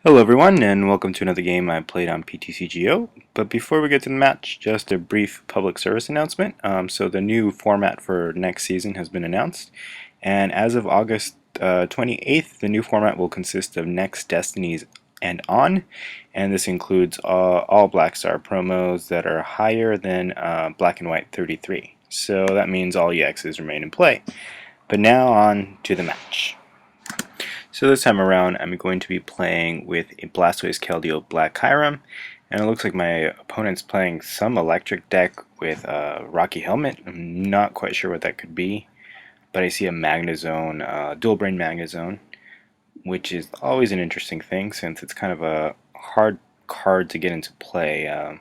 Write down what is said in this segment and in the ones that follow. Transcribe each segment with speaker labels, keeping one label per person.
Speaker 1: Hello everyone, and welcome to another game I played on Ptcgo. But before we get to the match, just a brief public service announcement. So the new format for next season has been announced, and as of August 28th, the new format will consist of Next Destinies and on, and this includes all Black Star promos that are higher than Black and White 33. So that means all EXs remain in play. But now on to the match. So this time around, I'm going to be playing with a Blastoise Keldeo Black Kyurem, and it looks like my opponent's playing some electric deck with a Rocky Helmet. I'm not quite sure what that could be, but I see a Magnezone, Dual Brain Magnezone, which is always an interesting thing since it's kind of a hard card to get into play. I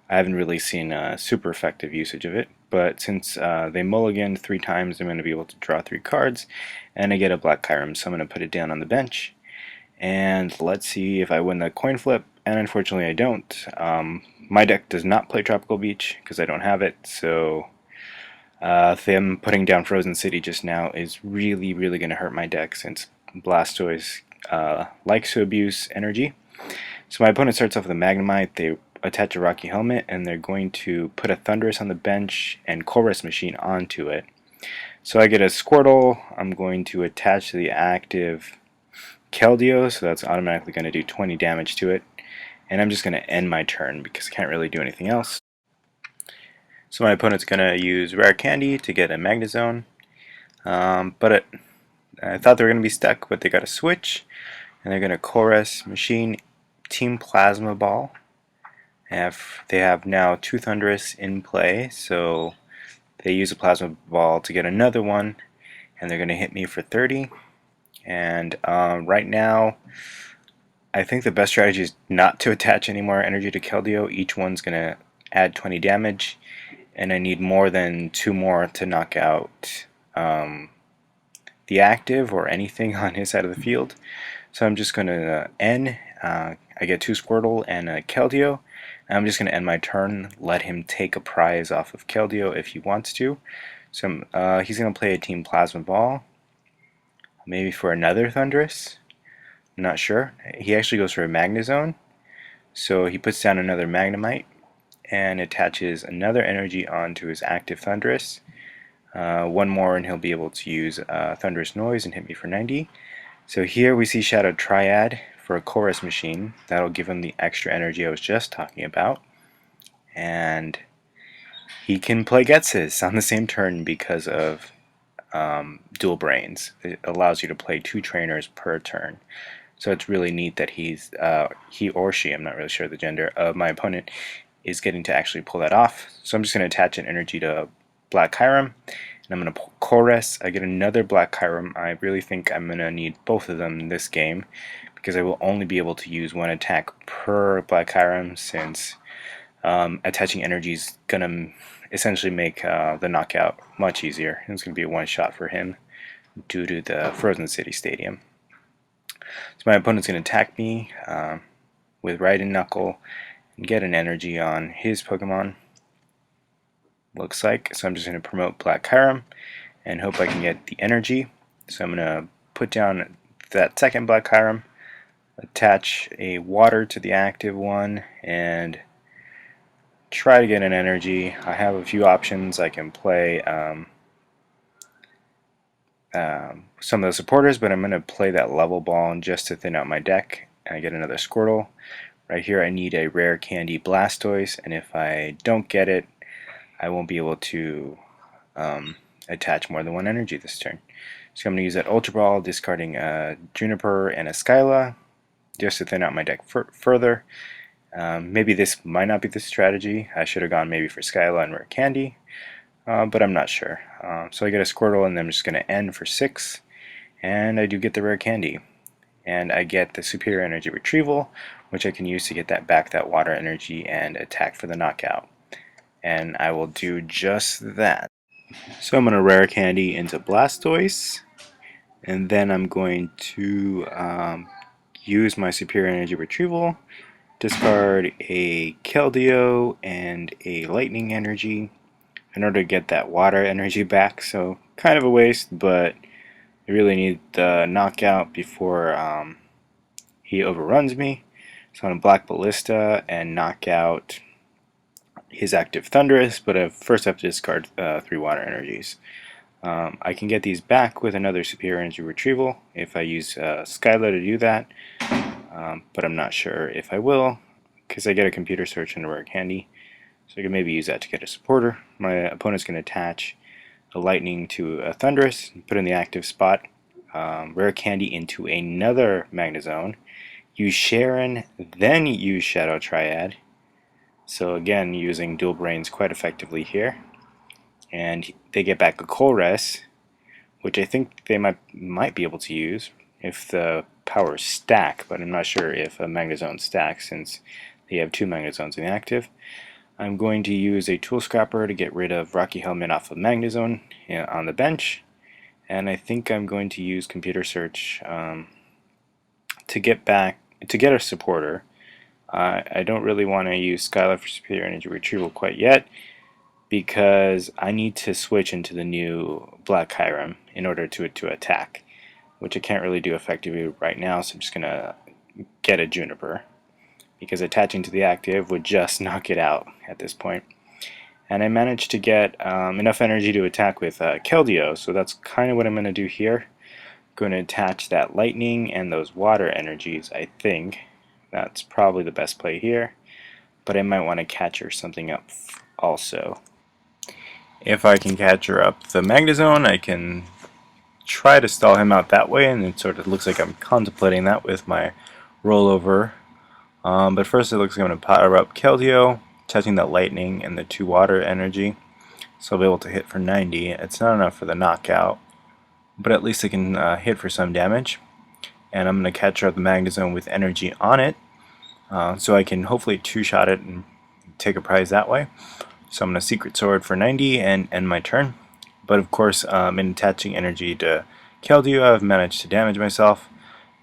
Speaker 1: haven't really seen a super effective usage of it, but since they mulliganed 3 times, I'm going to be able to draw 3 cards, and I get a Black Kyurem, so I'm going to put it down on the bench. And let's see if I win the coin flip, and unfortunately I don't. My deck does not play Tropical Beach, because I don't have it, so them putting down Frozen City just now is really going to hurt my deck, since Blastoise likes to abuse energy. So my opponent starts off with a Magnemite, they attach a Rocky Helmet, and they're going to put a Thundurus on the bench and Chorus Machine onto it. So I get a Squirtle, I'm going to attach the active Keldeo, so that's automatically going to do 20 damage to it. And I'm just going to end my turn because I can't really do anything else. So my opponent's going to use Rare Candy to get a Magnezone. I thought they were going to be stuck, but they got a switch. And they're going to Chorus Machine Team Plasma Ball. They have now 2 Thundurus in play, so they use a Plasma Ball to get another one, and they're going to hit me for 30. And right now, I think the best strategy is not to attach any more energy to Keldeo. Each one's going to add 20 damage, and I need more than 2 more to knock out the active or anything on his side of the field. So I'm just going to end. I get 2 Squirtle and a Keldeo. I'm just going to end my turn, let him take a prize off of Keldeo if he wants to. So he's going to play a Team Plasma Ball, maybe for another Thundurus. I'm not sure. He actually goes for a Magnezone, so he puts down another Magnemite and attaches another energy onto his active Thundurus. One more and he'll be able to use Thunderous Noise and hit me for 90. So here we see Shadow Triad for a Chorus Machine. That'll give him the extra energy I was just talking about. And he can play Getses on the same turn because of Dual Brains. It allows you to play 2 trainers per turn. So it's really neat that he or she, I'm not really sure the gender of my opponent, is getting to actually pull that off. So I'm just going to attach an energy to Black Kyurem, and I'm going to Chorus. I get another Black Kyurem. I really think I'm going to need both of them in this game, because I will only be able to use 1 attack per Black Kyurem, since attaching energy is going to essentially make the knockout much easier. It's going to be a one-shot for him due to the Frozen City Stadium. So my opponent's going to attack me with Ride and Knuckle and get an energy on his Pokemon, looks like. So I'm just going to promote Black Kyurem and hope I can get the energy. So I'm going to put down that second Black Kyurem, attach a water to the active one, and try to get an energy. I have a few options. I can play some of the supporters, but I'm going to play that level ball just to thin out my deck. I get another Squirtle. Right here I need a Rare Candy Blastoise, and if I don't get it, I won't be able to attach more than 1 energy this turn. So I'm going to use that Ultra Ball, discarding a Juniper and a Skyla, just to thin out my deck further. Maybe this might not be the strategy. I should have gone maybe for Skyla and Rare Candy, but I'm not sure. So I get a Squirtle, and then I'm just going to end for 6, and I do get the Rare Candy. And I get the Superior Energy Retrieval, which I can use to get that water energy and attack for the knockout. And I will do just that. So I'm going to Rare Candy into Blastoise, and then I'm going to use my Superior Energy Retrieval, discard a Keldeo and a Lightning Energy in order to get that water energy back. So kind of a waste, but I really need the knockout before he overruns me. So I'm going to Black Ballista and knock out his active Thundurus, but I first have to discard 3 water energies. I can get these back with another Superior Energy Retrieval if I use Skyla to do that, but I'm not sure if I will, because I get a Computer Search and a Rare Candy, so I can maybe use that to get a supporter. My opponent's going to attach a Lightning to a Thundurus, put in the active spot, Rare Candy into another Magnezone, use Sharon, then use Shadow Triad. So again, using Dual Brains quite effectively here. And they get back a Colress, which I think they might be able to use if the powers stack, but I'm not sure if a Magnezone stacks since they have 2 Magnezones in the active. I'm going to use a Tool Scrapper to get rid of Rocky Helmet off of Magnezone on the bench, and I think I'm going to use Computer Search to get a supporter. I don't really want to use Skylar for Superior Energy Retrieval quite yet, because I need to switch into the new Black Kyurem in order to attack, which I can't really do effectively right now, so I'm just going to get a Juniper, because attaching to the active would just knock it out at this point. And I managed to get enough energy to attack with Keldeo, so that's kind of what I'm going to do here. I'm going to attach that lightning and those water energies, I think. That's probably the best play here, but I might want to catcher something up also. If I can catcher up the Magnezone, I can try to stall him out that way, and it sort of looks like I'm contemplating that with my rollover. But first it looks like I'm going to power up Keldeo, touching that lightning and the 2 water energy, so I'll be able to hit for 90. It's not enough for the knockout, but at least I can hit for some damage. And I'm going to catcher up the Magnezone with energy on it, so I can hopefully 2-shot it and take a prize that way. So I'm going to Secret Sword for 90 and end my turn. But of course, in attaching energy to Keldeo, I've managed to damage myself.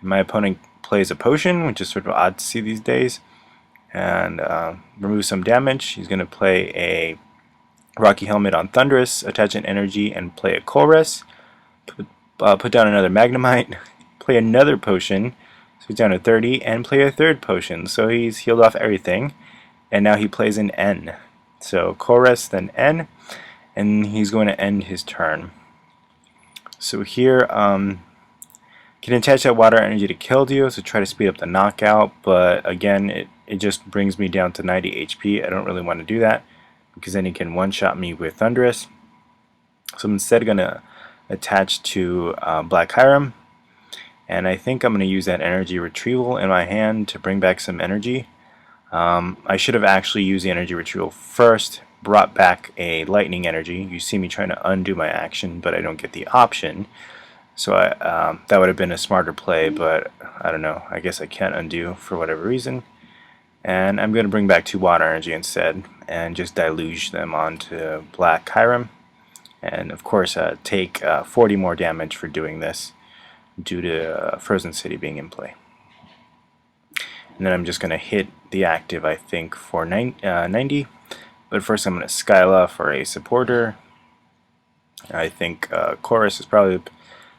Speaker 1: My opponent plays a potion, which is sort of odd to see these days, and remove some damage. He's going to play a Rocky Helmet on Thundurus, attach an energy, and play a Colress. Put down another Magnemite, play another potion, so he's down to 30, and play a third potion. So he's healed off everything, and now he plays an N. So Colress, then N, and he's going to end his turn. So here, can attach that water energy to Keldeo, so try to speed up the knockout, but again, it just brings me down to 90 HP. I don't really want to do that, because then he can one-shot me with Thundurus. So I'm instead going to attach to Black Kyurem, and I think I'm going to use that energy retrieval in my hand to bring back some energy. I should have actually used the energy retrieval first, brought back a lightning energy. You see me trying to undo my action, but I don't get the option. So that would have been a smarter play, but I don't know. I guess I can't undo for whatever reason. And I'm going to bring back 2 water energy instead and just deluge them onto Black Kyurem. And of course take 40 more damage for doing this due to Frozen City being in play. And then I'm just going to hit the active, I think, for 90. But first I'm going to Skyla for a supporter. I think Chorus is probably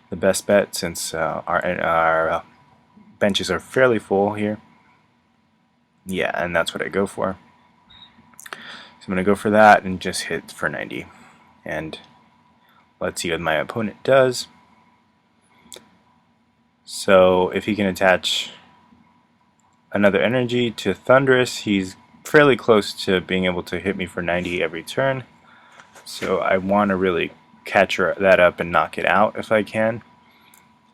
Speaker 1: the best bet since our benches are fairly full here. Yeah, and that's what I go for. So I'm going to go for that and just hit for 90. And let's see what my opponent does. So if he can attach another energy to Thundurus, he's fairly close to being able to hit me for 90 every turn. So I want to really catch that up and knock it out if I can.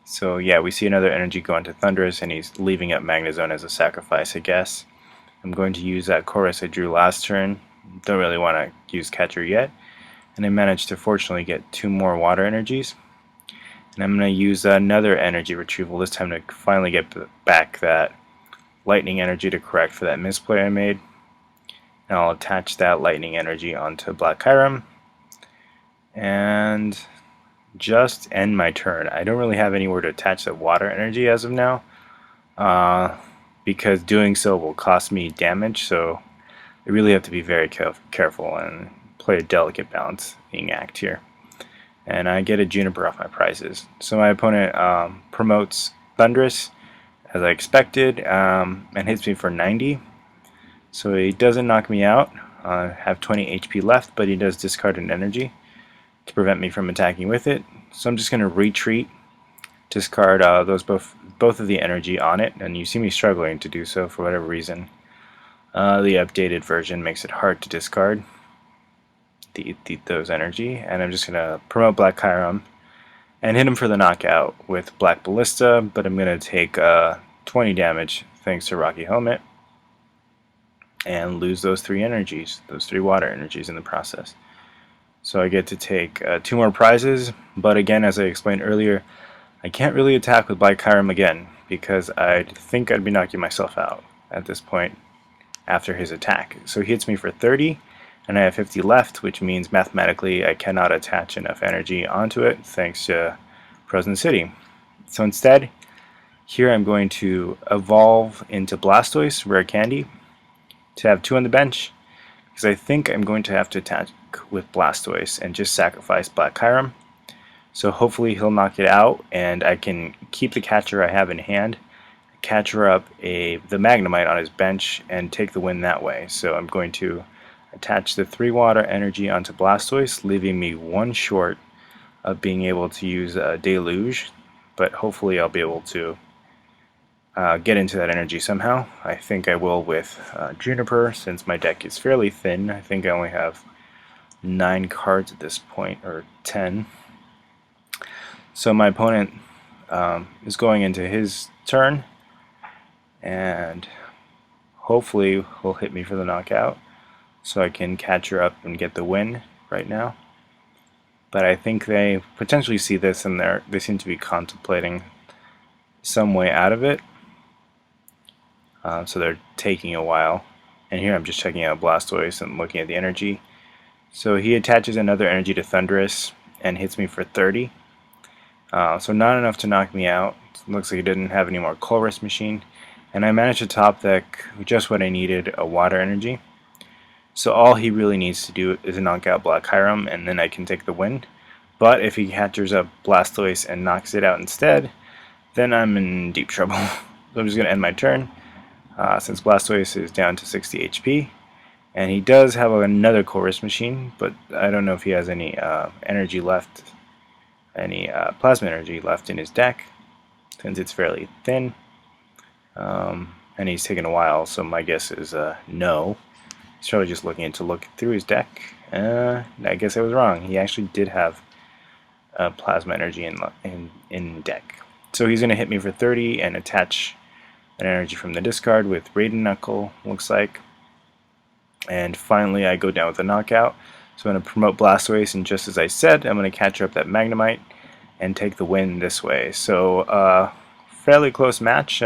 Speaker 1: So yeah, we see another energy go into Thundurus, and he's leaving up Magnezone as a sacrifice, I guess. I'm going to use that chorus I drew last turn. Don't really want to use catcher yet. And I managed to fortunately get 2 more water energies. And I'm going to use another energy retrieval this time to finally get back that lightning energy to correct for that misplay I made. And I'll attach that lightning energy onto Black Kyurem and just end my turn. I don't really have anywhere to attach that water energy as of now, because doing so will cost me damage, so I really have to be very careful and play a delicate balancing act here. And I get a Juniper off my prizes. So my opponent promotes Thundurus, as I expected, and hits me for 90. So he doesn't knock me out. I have 20 HP left, but he does discard an energy to prevent me from attacking with it. So I'm just going to retreat, discard those both of the energy on it, and you see me struggling to do so for whatever reason. The updated version makes it hard to discard those energy, and I'm just going to promote Black Kyurem and hit him for the knockout with Black Ballista, but I'm going to take 20 damage thanks to Rocky Helmet, and lose those 3 energies, those 3 water energies in the process. So I get to take 2 more prizes, but again, as I explained earlier, I can't really attack with Black Kyurem again, because I think I'd be knocking myself out at this point after his attack. So he hits me for 30, and I have 50 left, which means mathematically I cannot attach enough energy onto it thanks to Frozen City. So instead, here I'm going to evolve into Blastoise, Rare Candy, to have 2 on the bench, because I think I'm going to have to attack with Blastoise and just sacrifice Black Kyurem. So hopefully he'll knock it out, and I can keep the catcher I have in hand, catcher up the Magnemite on his bench, and take the win that way. So I'm going to attach the 3 water energy onto Blastoise, leaving me 1 short of being able to use Deluge, but hopefully I'll be able to get into that energy somehow. I think I will with Juniper, since my deck is fairly thin. I think I only have 9 cards at this point, or 10. So my opponent is going into his turn, and hopefully he'll hit me for the knockout, so I can catch her up and get the win right now. But I think they potentially see this, and they seem to be contemplating some way out of it. So they're taking a while. And here I'm just checking out Blastoise and looking at the energy. So he attaches another energy to Thundurus and hits me for 30. So not enough to knock me out. It looks like he didn't have any more Colress Machine. And I managed to top deck just what I needed, a water energy. So all he really needs to do is knock out Black Kyurem, and then I can take the win. But if he catches up Blastoise and knocks it out instead, then I'm in deep trouble. So I'm just going to end my turn, since Blastoise is down to 60 HP. And he does have another Chorus Machine, but I don't know if he has any energy left, any plasma energy left in his deck, since it's fairly thin. And he's taken a while, so my guess is no. He's probably just looking to look through his deck. I guess I was wrong. He actually did have plasma energy in deck. So he's going to hit me for 30 and attach an energy from the discard with Raiden Knuckle, looks like. And finally I go down with a knockout. So I'm going to promote Blastoise, and just as I said, I'm going to catch up that Magnemite and take the win this way. So fairly close match.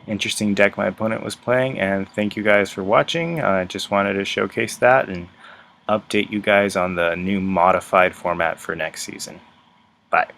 Speaker 1: Interesting deck my opponent was playing, and thank you guys for watching. I just wanted to showcase that and update you guys on the new modified format for next season. Bye.